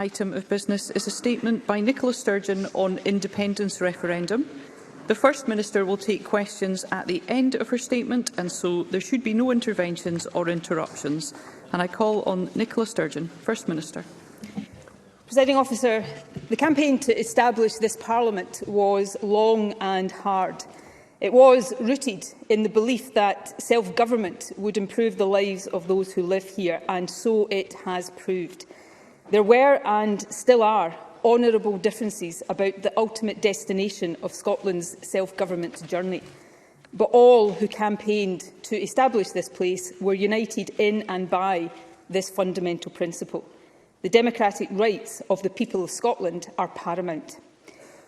Item of business is a statement by Nicola Sturgeon on independence referendum. The First Minister will take questions at the end of her statement, and so there should be no interventions or interruptions. And I call on Nicola Sturgeon, First Minister. Presiding Officer, the campaign to establish this Parliament was long and hard. It was rooted in the belief that self-government would improve the lives of those who live here, and so it has proved. There were and still are honourable differences about the ultimate destination of Scotland's self-government journey. But all who campaigned to establish this place were united in and by this fundamental principle. The democratic rights of the people of Scotland are paramount.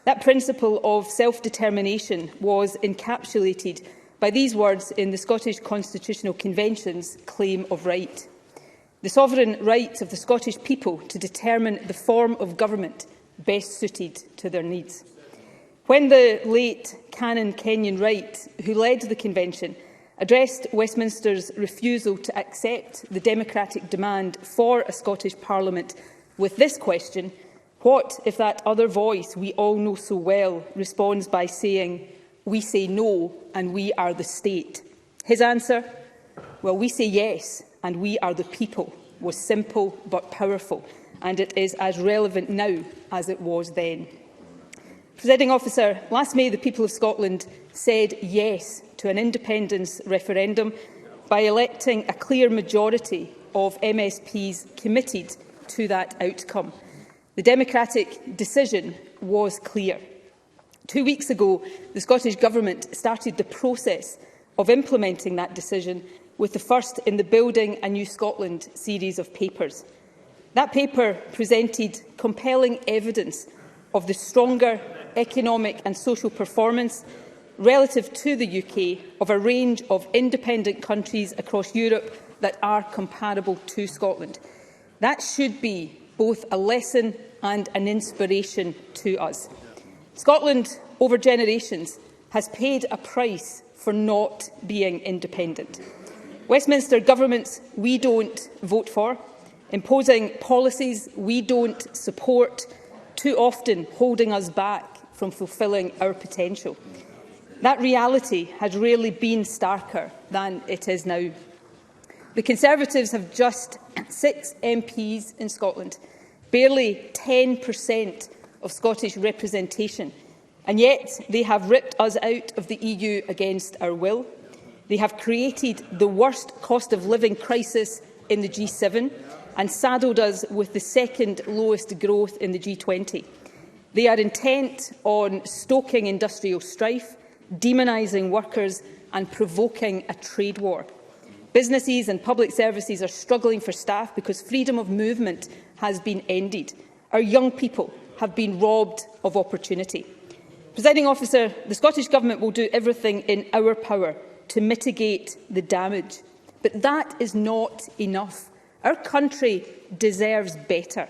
That principle of self-determination was encapsulated by these words in the Scottish Constitutional Convention's Claim of Right. The sovereign right of the Scottish people to determine the form of government best suited to their needs. When the late Canon Kenyon Wright, who led the Convention, addressed Westminster's refusal to accept the democratic demand for a Scottish Parliament with this question, what if that other voice we all know so well responds by saying, "We say no and we are the state"? His answer? Well, we say yes and we are the people, was simple but powerful, and it is as relevant now as it was then. Presiding Officer, last May the people of Scotland said yes to an independence referendum by electing a clear majority of MSPs committed to that outcome. The democratic decision was clear. 2 weeks ago, the Scottish Government started the process of implementing that decision with the first in the Building a New Scotland series of papers. That paper presented compelling evidence of the stronger economic and social performance relative to the UK of a range of independent countries across Europe that are comparable to Scotland. That should be both a lesson and an inspiration to us. Scotland, over generations, has paid a price for not being independent. Westminster governments we don't vote for, imposing policies we don't support, too often holding us back from fulfilling our potential. That reality has rarely been starker than it is now. The Conservatives have just 6 MPs in Scotland, barely 10% of Scottish representation, and yet they have ripped us out of the EU against our will. They have created the worst cost of living crisis in the G7 and saddled us with the second lowest growth in the G20. They are intent on stoking industrial strife, demonising workers and provoking a trade war. Businesses and public services are struggling for staff because freedom of movement has been ended. Our young people have been robbed of opportunity. Presiding Officer, the Scottish Government will do everything in our power to mitigate the damage. But that is not enough. Our country deserves better.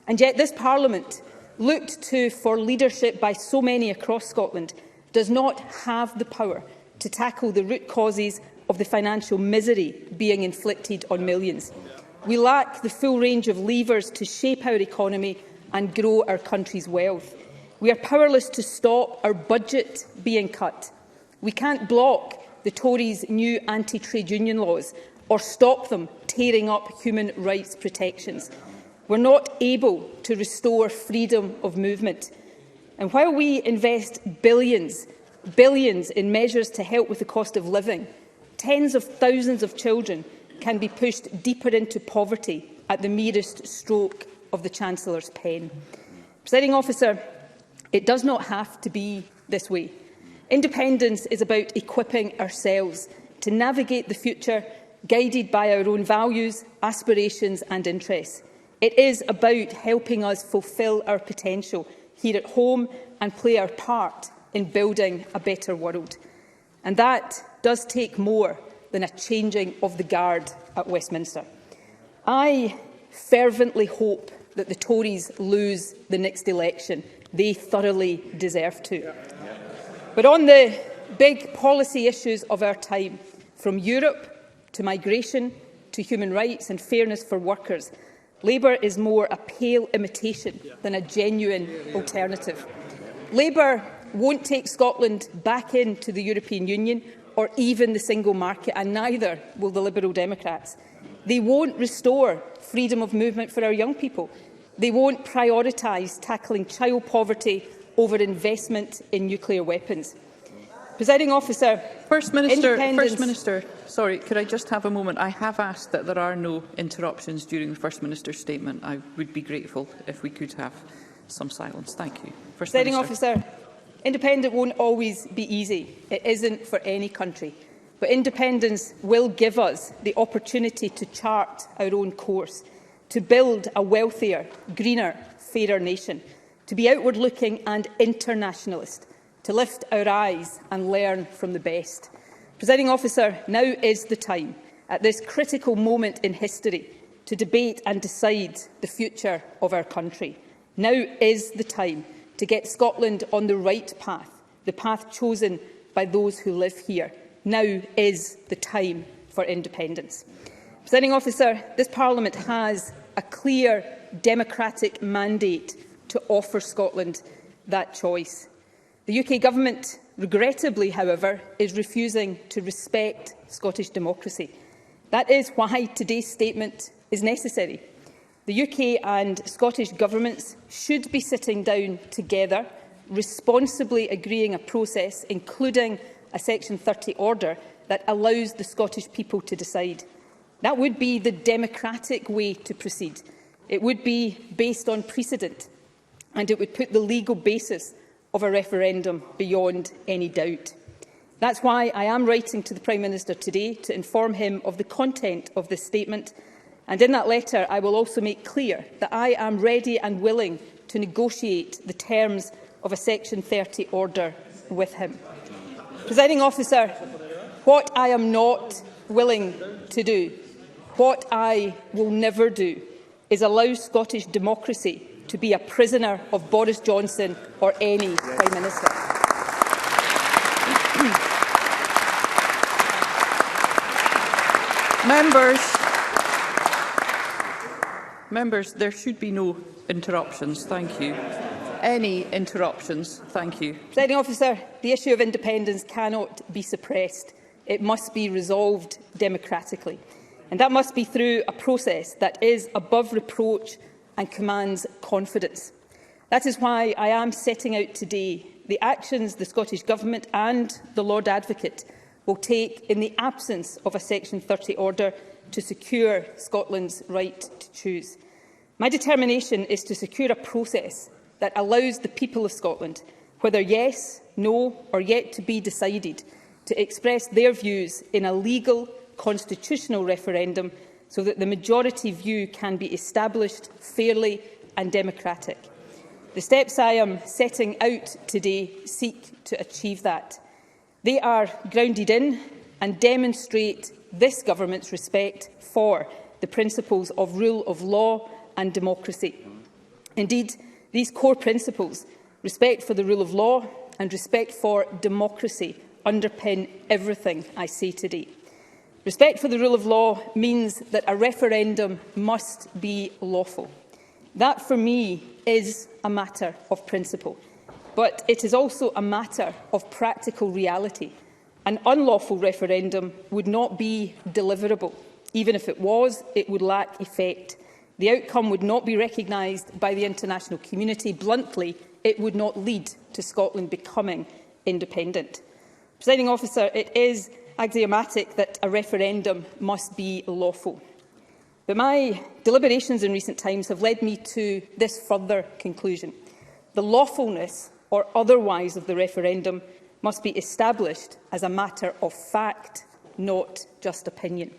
And yet this Parliament, looked to for leadership by so many across Scotland, does not have the power to tackle the root causes of the financial misery being inflicted on millions. We lack the full range of levers to shape our economy and grow our country's wealth. We are powerless to stop our budget being cut. We can't block the Tories' new anti-trade union laws or stop them tearing up human rights protections. We're not able to restore freedom of movement. And while we invest billions in measures to help with the cost of living, tens of thousands of children can be pushed deeper into poverty at the merest stroke of the Chancellor's pen. Presiding Officer, it does not have to be this way. Independence is about equipping ourselves to navigate the future, guided by our own values, aspirations and interests. It is about helping us fulfil our potential here at home and play our part in building a better world. And that does take more than a changing of the guard at Westminster. I fervently hope that the Tories lose the next election. They thoroughly deserve to. But on the big policy issues of our time, from Europe to migration to human rights and fairness for workers, Labour is more a pale imitation than a genuine alternative. Labour won't take Scotland back into the European Union or even the single market, and neither will the Liberal Democrats. They won't restore freedom of movement for our young people. They won't prioritise tackling child poverty over investment in nuclear weapons. Presiding Officer, First Minister, sorry, could I just have a moment? I have asked that there are no interruptions during the First Minister's statement. I would be grateful if we could have some silence. Thank you. Presiding Officer, independence won't always be easy. It isn't for any country. But independence will give us the opportunity to chart our own course, to build a wealthier, greener, fairer nation, to be outward-looking and internationalist, to lift our eyes and learn from the best. Presiding Officer, now is the time, at this critical moment in history, to debate and decide the future of our country. Now is the time to get Scotland on the right path, the path chosen by those who live here. Now is the time for independence. Presiding Officer, this Parliament has a clear democratic mandate to offer Scotland that choice. The UK Government, regrettably, however, is refusing to respect Scottish democracy. That is why today's statement is necessary. The UK and Scottish governments should be sitting down together, responsibly agreeing a process, including a Section 30 order, that allows the Scottish people to decide. That would be the democratic way to proceed. It would be based on precedent, and it would put the legal basis of a referendum beyond any doubt. That's why I am writing to the Prime Minister today to inform him of the content of this statement, and in that letter I will also make clear that I am ready and willing to negotiate the terms of a Section 30 order with him. Presiding Officer, what I am not willing to do, what I will never do, is allow Scottish democracy to be a prisoner of Boris Johnson or any Prime Minister. Members, there should be no interruptions. Thank you. Any interruptions? Thank you. Presiding Officer, the issue of independence cannot be suppressed. It must be resolved democratically. And that must be through a process that is above reproach and commands confidence. That is why I am setting out today the actions the Scottish Government and the Lord Advocate will take in the absence of a Section 30 order to secure Scotland's right to choose. My determination is to secure a process that allows the people of Scotland, whether yes, no or yet to be decided, to express their views in a legal, constitutional referendum so that the majority view can be established fairly and democratic. The steps I am setting out today seek to achieve that. They are grounded in and demonstrate this Government's respect for the principles of rule of law and democracy. Indeed, these core principles, respect for the rule of law and respect for democracy, underpin everything I say today. Respect for the rule of law means that a referendum must be lawful. That, for me, is a matter of principle. But it is also a matter of practical reality. An unlawful referendum would not be deliverable. Even if it was, it would lack effect. The outcome would not be recognised by the international community. Bluntly, it would not lead to Scotland becoming independent. Presiding Officer, it is axiomatic that a referendum must be lawful. But my deliberations in recent times have led me to this further conclusion. The lawfulness or otherwise of the referendum must be established as a matter of fact, not just opinion.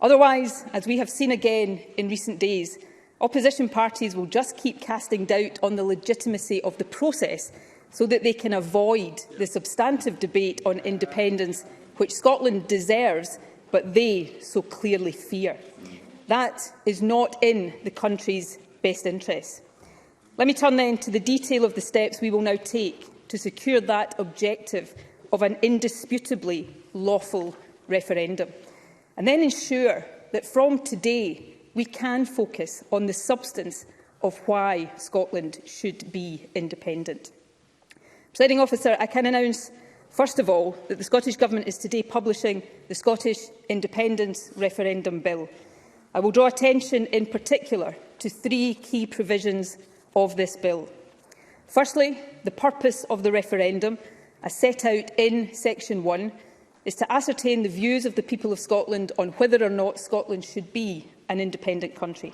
Otherwise, as we have seen again in recent days, opposition parties will just keep casting doubt on the legitimacy of the process so that they can avoid the substantive debate on independence which Scotland deserves, but they so clearly fear. That is not in the country's best interests. Let me turn then to the detail of the steps we will now take to secure that objective of an indisputably lawful referendum, and then ensure that from today we can focus on the substance of why Scotland should be independent. Presiding Officer, I can announce, first of all, that the Scottish Government is today publishing the Scottish Independence Referendum Bill. I will draw attention in particular to three key provisions of this bill. Firstly, the purpose of the referendum, as set out in Section 1, is to ascertain the views of the people of Scotland on whether or not Scotland should be an independent country.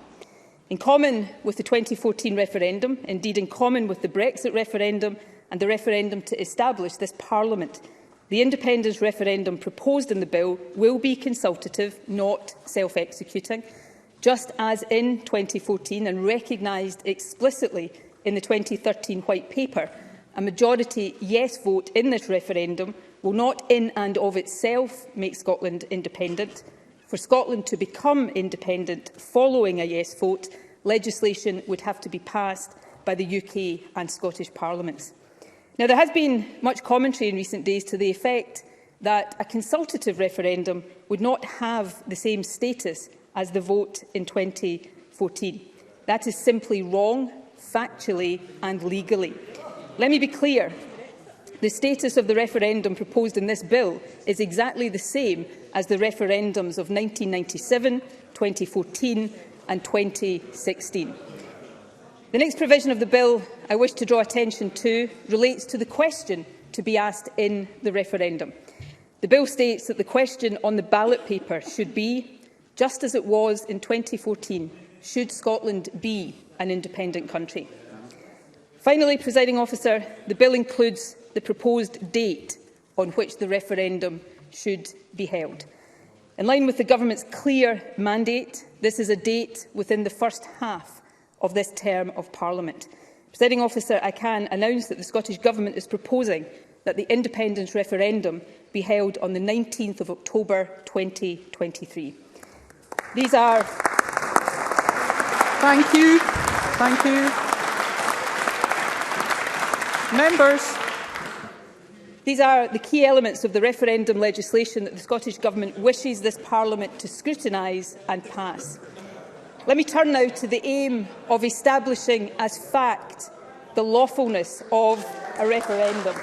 In common with the 2014 referendum, indeed in common with the Brexit referendum and the referendum to establish this Parliament, the independence referendum proposed in the bill will be consultative, not self-executing, just as in 2014 and recognised explicitly in the 2013 White Paper. A majority yes vote in this referendum will not in and of itself make Scotland independent. For Scotland to become independent following a yes vote, legislation would have to be passed by the UK and Scottish Parliaments. Now, there has been much commentary in recent days to the effect that a consultative referendum would not have the same status as the vote in 2014. That is simply wrong, factually and legally. Let me be clear. The status of the referendum proposed in this bill is exactly the same as the referendums of 1997, 2014 and 2016. The next provision of the bill I wish to draw attention to relates to the question to be asked in the referendum. The bill states that the question on the ballot paper should be, just as it was in 2014, should Scotland be an independent country? Finally, Presiding Officer, the bill includes the proposed date on which the referendum should be held. In line with the Government's clear mandate, this is a date within the first half of this term of Parliament. Presiding Officer, I can announce that the Scottish Government is proposing that the independence referendum be held on the 19th of October 2023. These are... Thank you. Thank you. Members. These are the key elements of the referendum legislation that the Scottish Government wishes this Parliament to scrutinise and pass. Let me turn now to the aim of establishing as fact the lawfulness of a referendum,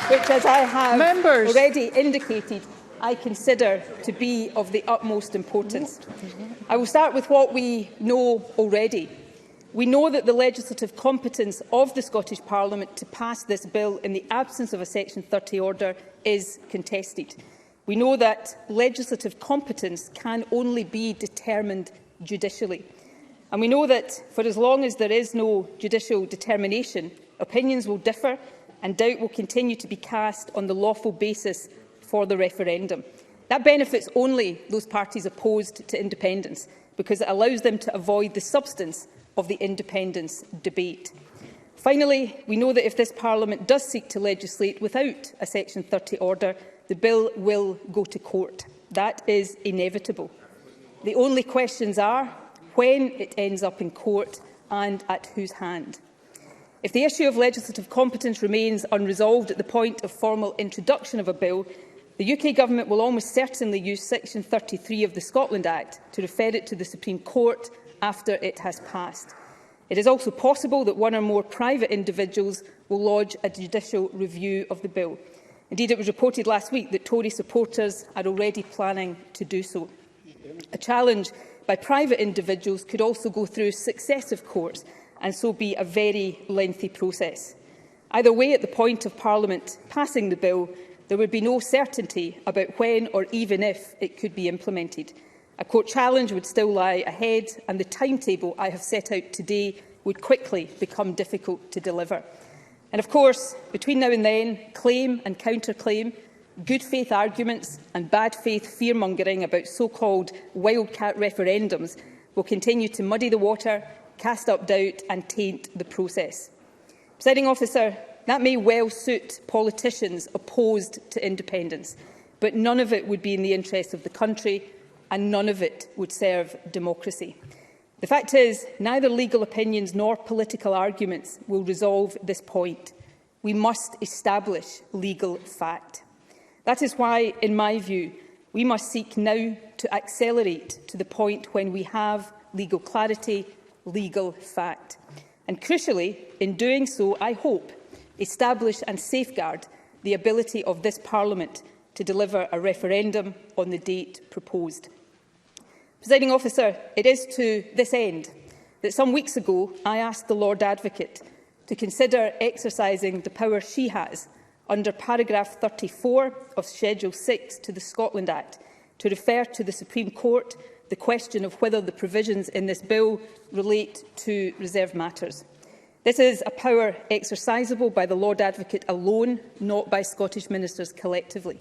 which, as I have already indicated, I consider to be of the utmost importance. I will start with what we know already. We know that the legislative competence of the Scottish Parliament to pass this bill in the absence of a Section 30 order is contested. We know that legislative competence can only be determined judicially. And we know that for as long as there is no judicial determination, opinions will differ and doubt will continue to be cast on the lawful basis for the referendum. That benefits only those parties opposed to independence, because it allows them to avoid the substance of the independence debate. Finally, we know that if this Parliament does seek to legislate without a Section 30 order, the bill will go to court. That is inevitable. The only questions are when it ends up in court and at whose hand. If the issue of legislative competence remains unresolved at the point of formal introduction of a bill, the UK Government will almost certainly use Section 33 of the Scotland Act to refer it to the Supreme Court after it has passed. It is also possible that one or more private individuals will lodge a judicial review of the bill. Indeed, it was reported last week that Tory supporters are already planning to do so. A challenge by private individuals could also go through successive courts and so be a very lengthy process. Either way, at the point of Parliament passing the bill, there would be no certainty about when or even if it could be implemented. A court challenge would still lie ahead, and the timetable I have set out today would quickly become difficult to deliver. And of course, between now and then, claim and counterclaim, good faith arguments and bad faith fear-mongering about so-called wildcat referendums will continue to muddy the water, cast up doubt and taint the process. Presiding Officer, that may well suit politicians opposed to independence, but none of it would be in the interest of the country, and none of it would serve democracy. The fact is, neither legal opinions nor political arguments will resolve this point. We must establish legal fact. That is why, in my view, We must seek now to accelerate to the point when we have legal clarity, legal fact. And crucially, in doing so, I hope, establish and safeguard the ability of this Parliament to deliver a referendum on the date proposed. Presiding Officer, it is to this end that some weeks ago I asked the Lord Advocate to consider exercising the power she has under paragraph 34 of Schedule 6 to the Scotland Act to refer to the Supreme Court the question of whether the provisions in this bill relate to reserved matters. This is a power exercisable by the Lord Advocate alone, not by Scottish ministers collectively.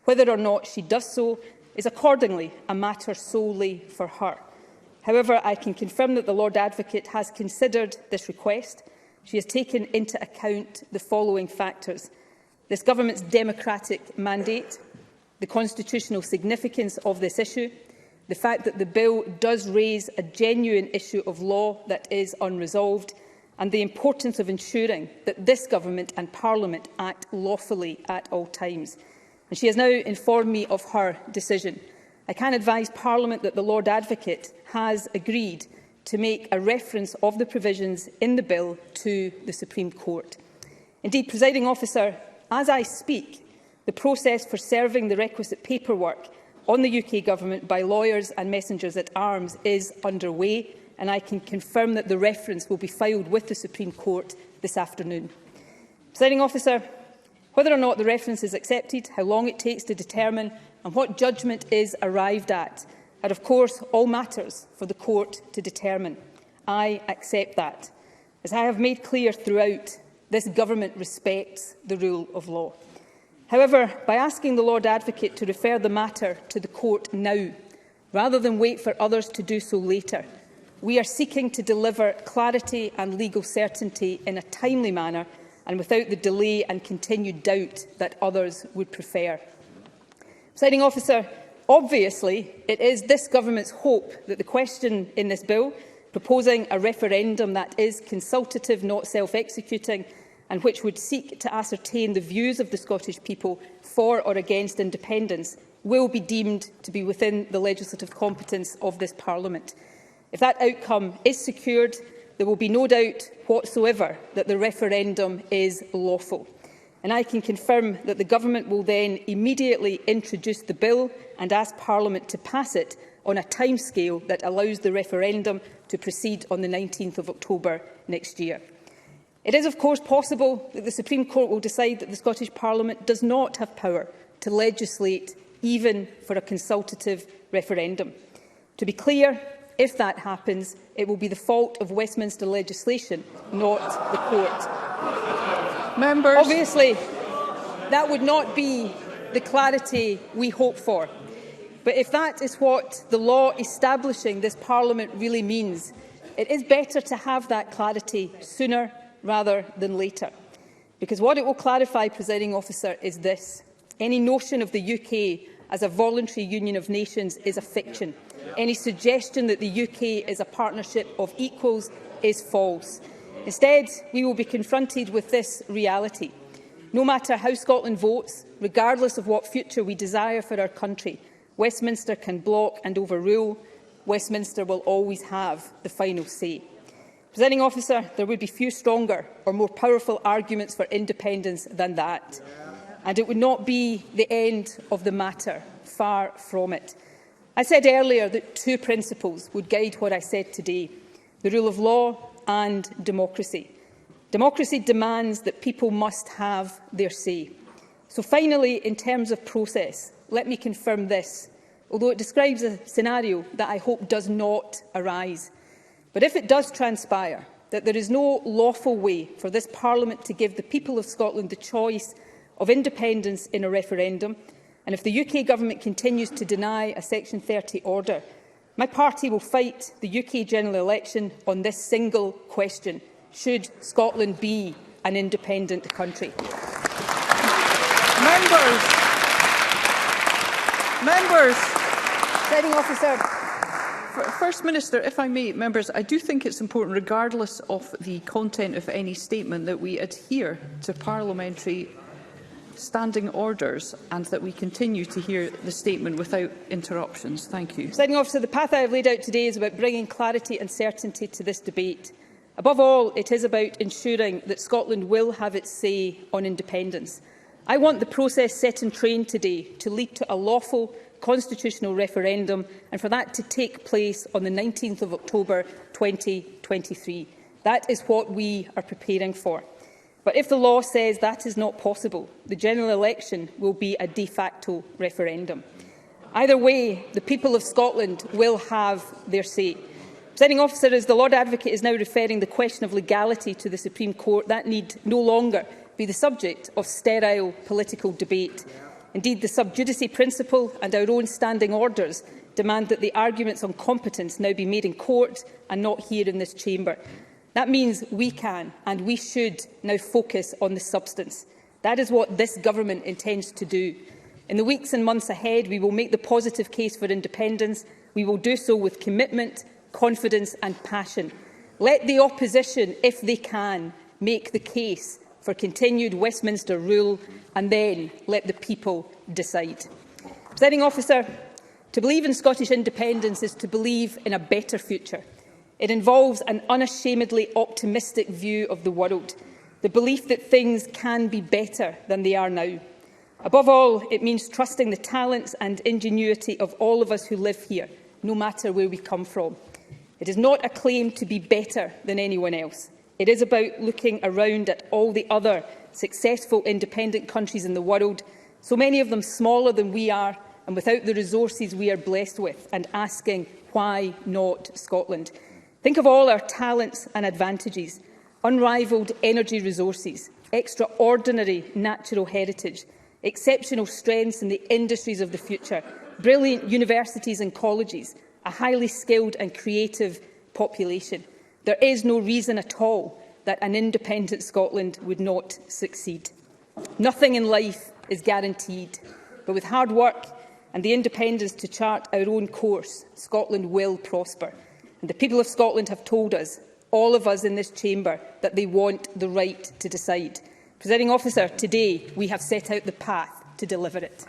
Whether or not she does so is accordingly a matter solely for her. However, I can confirm that the Lord Advocate has considered this request. She has taken into account the following factors: this Government's democratic mandate, the constitutional significance of this issue, the fact that the bill does raise a genuine issue of law that is unresolved, and the importance of ensuring that this Government and Parliament act lawfully at all times. And she has now informed me of her decision. I can advise Parliament that the Lord Advocate has agreed to make a reference of the provisions in the bill to the Supreme Court. Indeed, Presiding Officer, as I speak, the process for serving the requisite paperwork on the UK Government by lawyers and messengers at arms is underway, and I can confirm that the reference will be filed with the Supreme Court this afternoon. Presiding Officer, whether or not the reference is accepted, how long it takes to determine and what judgment is arrived at are, of course, all matters for the Court to determine. I accept that. As I have made clear throughout, this Government respects the rule of law. However, by asking the Lord Advocate to refer the matter to the Court now, rather than wait for others to do so later, we are seeking to deliver clarity and legal certainty in a timely manner and without the delay and continued doubt that others would prefer. Presiding Officer, obviously it is this Government's hope that the question in this bill, proposing a referendum that is consultative, not self-executing, and which would seek to ascertain the views of the Scottish people for or against independence, will be deemed to be within the legislative competence of this Parliament. If that outcome is secured, there will be no doubt whatsoever that the referendum is lawful. And I can confirm that the Government will then immediately introduce the bill and ask Parliament to pass it on a timescale that allows the referendum to proceed on the 19th of October next year. It is, of course, possible that the Supreme Court will decide that the Scottish Parliament does not have power to legislate even for a consultative referendum. To be clear, if that happens, it will be the fault of Westminster legislation, not the Court. Members. Obviously, that would not be the clarity we hope for. But if that is what the law establishing this Parliament really means, it is better to have that clarity sooner rather than later. Because what it will clarify, Presiding Officer, is this: any notion of the UK as a voluntary union of nations is a fiction. Any suggestion that the UK is a partnership of equals is false. Instead, we will be confronted with this reality. No matter how Scotland votes, regardless of what future we desire for our country, Westminster can block and overrule. Westminster will always have the final say. Presiding Officer, there would be few stronger or more powerful arguments for independence than that. And it would not be the end of the matter, far from it. I said earlier that two principles would guide what I said today: the rule of law and democracy. Democracy demands that people must have their say. So finally, in terms of process, let me confirm this, although it describes a scenario that I hope does not arise. But if it does transpire that there is no lawful way for this Parliament to give the people of Scotland the choice of independence in a referendum, and if the UK Government continues to deny a Section 30 order, my party will fight the UK general election on this single question: should Scotland be an independent country? Members. Presiding Officer. First Minister, if I may, members, I do think it's important, regardless of the content of any statement, that we adhere to parliamentary standing orders and that we continue to hear the statement without interruptions. Thank you. Presiding Officer, the path I have laid out today is about bringing clarity and certainty to this debate. Above all, it is about ensuring that Scotland will have its say on independence. I want the process set in train today to lead to a lawful constitutional referendum and for that to take place on the 19th of October 2023. That is what we are preparing for. But if the law says that is not possible, the general election will be a de facto referendum. Either way, the people of Scotland will have their say. Presiding Officer, as the Lord Advocate is now referring the question of legality to the Supreme Court, that need no longer be the subject of sterile political debate. Indeed, the sub judice principle and our own standing orders demand that the arguments on competence now be made in court and not here in this chamber. That means we can and we should now focus on the substance. That is what this government intends to do. In the weeks and months ahead, we will make the positive case for independence. We will do so with commitment, confidence and passion. Let the opposition, if they can, make the case for continued Westminster rule, and then let the people decide. Presiding Officer, to believe in Scottish independence is to believe in a better future. It involves an unashamedly optimistic view of the world, the belief that things can be better than they are now. Above all, it means trusting the talents and ingenuity of all of us who live here, no matter where we come from. It is not a claim to be better than anyone else. It is about looking around at all the other successful independent countries in the world, so many of them smaller than we are and without the resources we are blessed with, and asking, why not Scotland? Think of all our talents and advantages, unrivalled energy resources, extraordinary natural heritage, exceptional strengths in the industries of the future, brilliant universities and colleges, a highly skilled and creative population. There is no reason at all that an independent Scotland would not succeed. Nothing in life is guaranteed, but with hard work and the independence to chart our own course, Scotland will prosper. And the people of Scotland have told us, all of us in this chamber, that they want the right to decide. Presiding Officer, today we have set out the path to deliver it.